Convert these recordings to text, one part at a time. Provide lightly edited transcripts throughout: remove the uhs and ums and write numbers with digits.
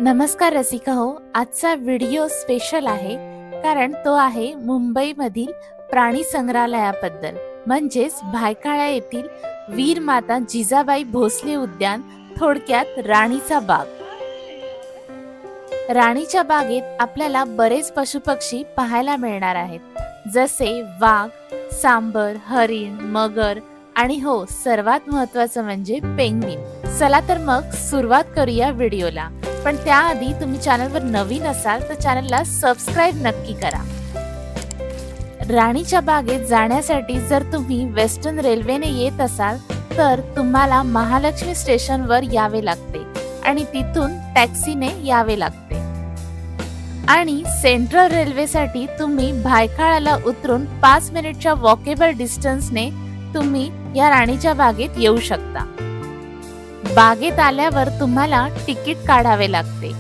नमस्कार रसिका हो, आजचा व्हिडिओ स्पेशल आहे कारण तो आहे मुंबईमधील प्राणी संग्रहालयाबद्दल, म्हणजेच भायखळा येथील वीर माता जिजाबाई भोसले उद्यान, थोडक्यात राणीचा बाग। राणीच्या बागेत आपल्याला बरेच पशुपक्षी पाहायला मिळणार आहेत, जसे वाघ, सांबर, हरिण, मगर आणि हो, सर्वात महत्त्वाचं म्हणजे पेंग्विन। चला तर मग सुरुवात करूया व्हिडिओला। पण त्याआधी तुम्ही चॅनलवर नवीन असाल तर चॅनलला सबस्क्राइब नक्की करा। राणीच्या बागेत जाण्यासाठी जर तुम्ही वेस्टर्न रेल्वेने येत असाल तर तुम्हाला महालक्ष्मी स्टेशनवर यावे लागते आणि तिथून टॅक्सीने यावे लागते। आणि सेंट्रल रेल्वेसाठी तुम्ही भायखळाला उतरून 5 मिनिटच्या वॉकेबल डिस्टन्सने तुम्ही या राणीच्या बागेत येऊ शकता। बागेत आल्यावर तुम्हाला तिकीट काढावे लागते।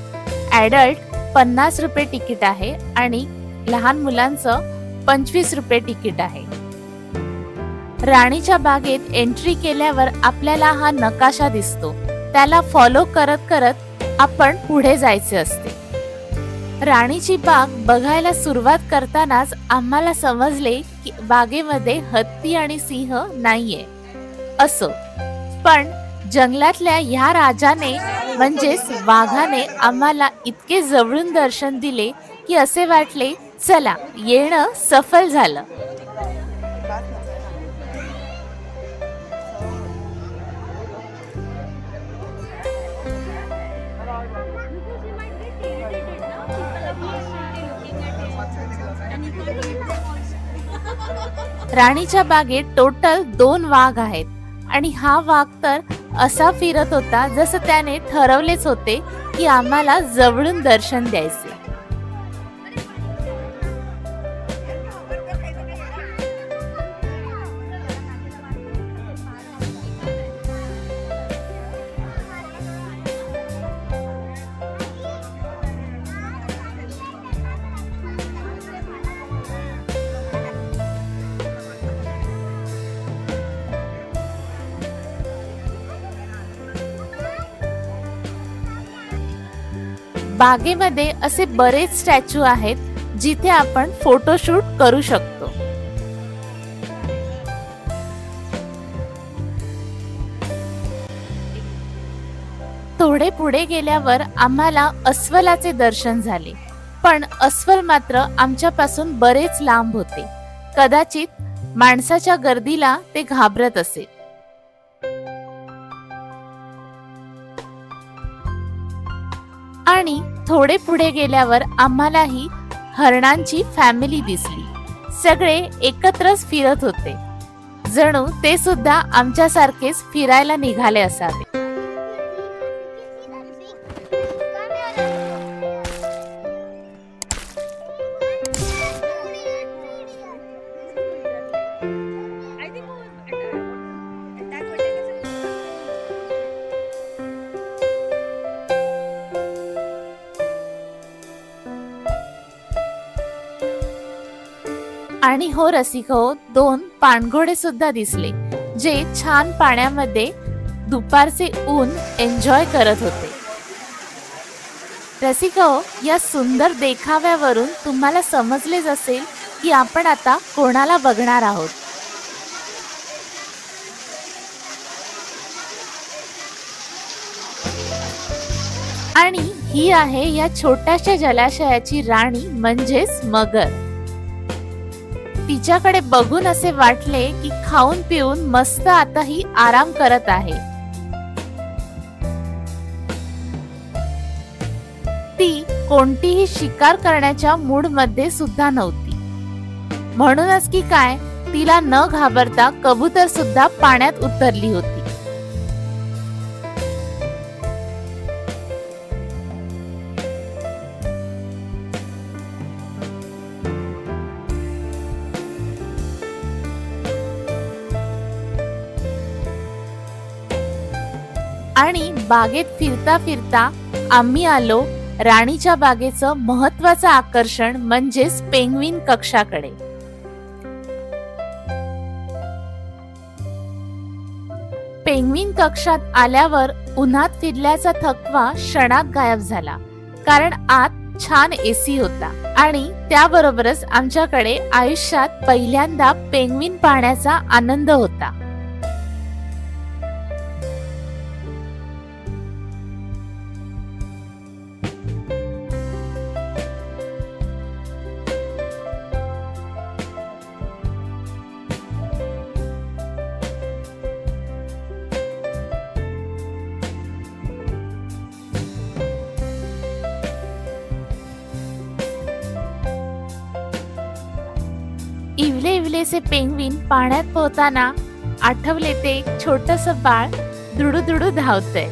ॲडल्ट 50 रुपये तिकीट आहे आणि लहान मुलांचं 25 रुपये तिकीट आहे। राणीच्या बागेत एंट्री केल्यावर आपल्याला हा नकाशा दिसतो, त्याला फॉलो करत करत आपण पुढे जायचे असते। राणीची बाग बघायला सुरुवात करतानाच आम्हाला समजले की बागेमध्ये हत्ती आणि सिंह नाहीये। असो, पण जंगलातल्या ह्या राजाने म्हणजेच वाघाने आम्हाला इतके जवळून दर्शन दिले की असे वाटले चला येणं सफल झालं। राणीच्या बागेत टोटल 2 वाघ आहेत आणि हा वाघ तर असा फिरत होता जसं त्याने ठरवलेच होते की आम्हाला जवळून दर्शन द्यायचे। बागेमध्ये असे बरेच स्टॅच्यू आहेत जिथे आपण फोटोशूट करू शकतो। थोडे पुढे गेल्यावर आम्हाला अस्वलाचे दर्शन झाले, पण अस्वल मात्र आमच्यापासून बरेच लांब होते। कदाचित माणसाच्या गर्दीला ते घाबरत असेल। आणि थोडे पुढे गेल्यावर आम्हालाही हरणांची फॅमिली दिसली। सगळे एकत्रच फिरत होते, जणू ते सुद्धा आमच्यासारखेच फिरायला निघाले असावे। आणि हो रसिको, 2 पाणघोडे सुद्धा दिसले, जे छान पाण्यामध्ये दुपारचे ऊन एन्जॉय करत होते। रसिको, या सुंदर देखाव्यावरून तुम्हाला समजलेच असेल की आपण आता कोणाला बघणार आहोत। आणि ही आहे या छोट्याशा जलाशयाची राणी म्हणजेच मगर। तिच्याकडे बघून असे वाटले की खाऊन पिऊन मस्त आता ही आराम करत आहे। ती कोणतीही शिकार करण्याच्या मूड मध्ये सुद्धा नव्हती, म्हणूनच की काय तिला न घाबरता कबूतर सुद्धा पाण्यात उतरली होती। आणि बागेत फिरता फिरता आम्ही आलो राणीच्या बागेचं महत्त्वाचं आकर्षण म्हणजेच पेंग्विन कक्षाकडे। पेंग्विन कक्षात आल्यावर उन्हात फिरल्याचा थकवा क्षणात गायब झाला। कारण आत छान एसी होता आणि त्याबरोबरच आमच्याकडे आयुष्यात पहिल्यांदा पेंग्विन पाहण्याचा आनंद होता। इवले इवलेसे पेंग्विन पाण्यात पोहताना आठवले ते एक छोटंसं बाळ दुडू दुडू धावतंय।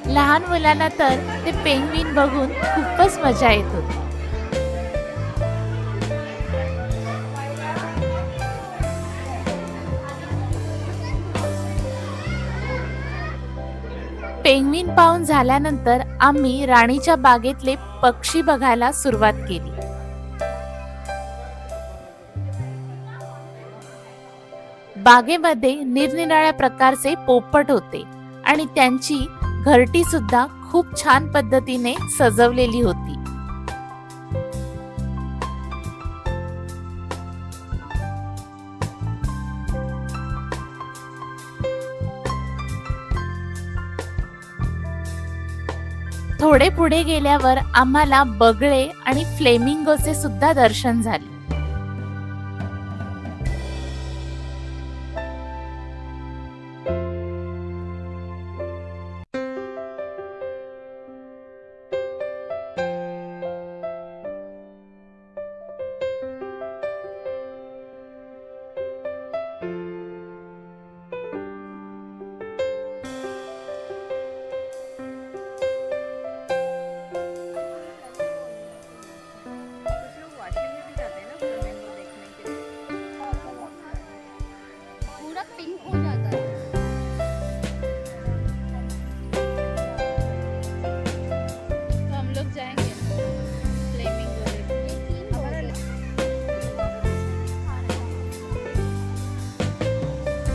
लहान मुलांना तर ते पेंग्विन बघून खूपच मजा येत होती। पेंग्विन पाहून झाल्यानंतर आम्ही राणीच्या बागेतले पक्षी बघायला सुरुवात केली। बागेमध्ये निरनिराळ्या प्रकारचे पोपट होते आणि त्यांची घरटी सुद्धा खूप छान पद्धतीने सजवलेली होती। थोडे पुढे गेल्यावर आम्हाला बगळे आणि फ्लेमिंगोचे सुद्धा दर्शन झाले।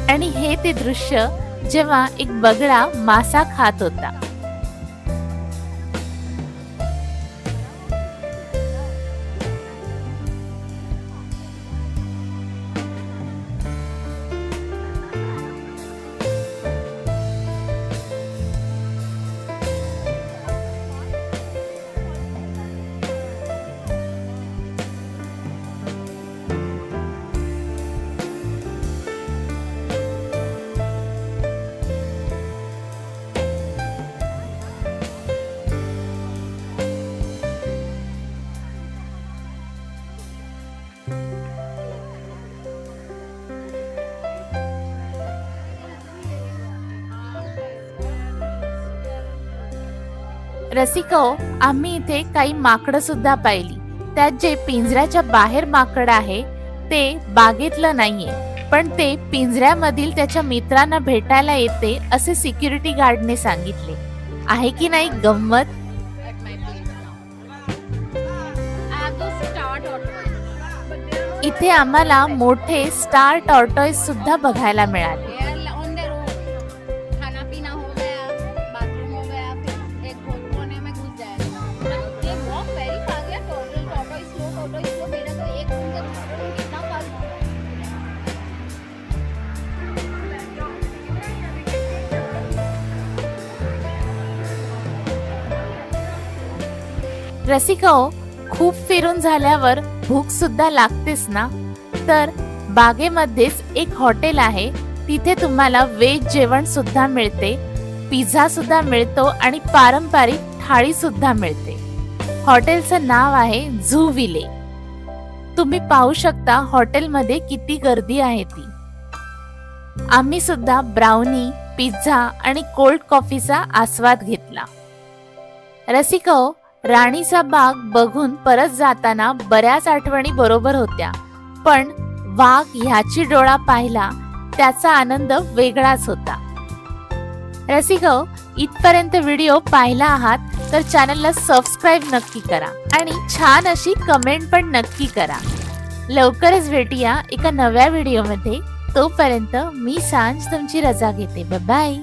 आणि हे ते दृश्य जेव्हा एक बगळा मासा खात होता। रसिको, आम्ही इथे काही माकडं सुद्धा पाहिली। त्यात जे पिंजऱ्याच्या बाहेर माकड आहे ते बागेतलं नाहीये, पण ते पिंजऱ्यामधील त्याच्या मित्रांना भेटायला येते असे सिक्युरिटी गार्डने सांगितले। आहे की नाही गंमत? इथे आम्हाला मोठे स्टार टॉर्टॉइस सुद्धा बघायला मिळाले। रसिको, खूप फिरून झाल्यावर भूक सुद्धा लागतेस ना? तर बागेमध्येच एक हॉटेल आहे, तिथे तुम्हाला वेज जेवण सुद्धा मिळते, पिझ्झा सुद्धा मिळतो आणि पारंपरिक थाळी सुद्धा मिळते। हॉटेलचं नाव आहे झू विले। तुम्ही पाहू शकता हॉटेलमध्ये किती गर्दी आहे ती। आम्ही सुद्धा ब्राउनी, पिझ्झा आणि कोल्ड कॉफीचा आस्वाद घेतला। रसिको, राणीचा बाग बघून परत जाताना बऱ्याच आठवणी बरोबर होत्या, पण वाघ ह्याची डोळा पाहिला त्याचा आनंद वेगळाच होता। रसिको, इथपर्यंत व्हिडिओ पाहिला आहात तर चॅनलला सबस्क्राईब नक्की करा आणि छान अशी कमेंट पण नक्की करा। लवकरच भेटूया एका नव्या व्हिडिओमध्ये। तोपर्यंत मी सांज तुमची रजा घेते. बाय.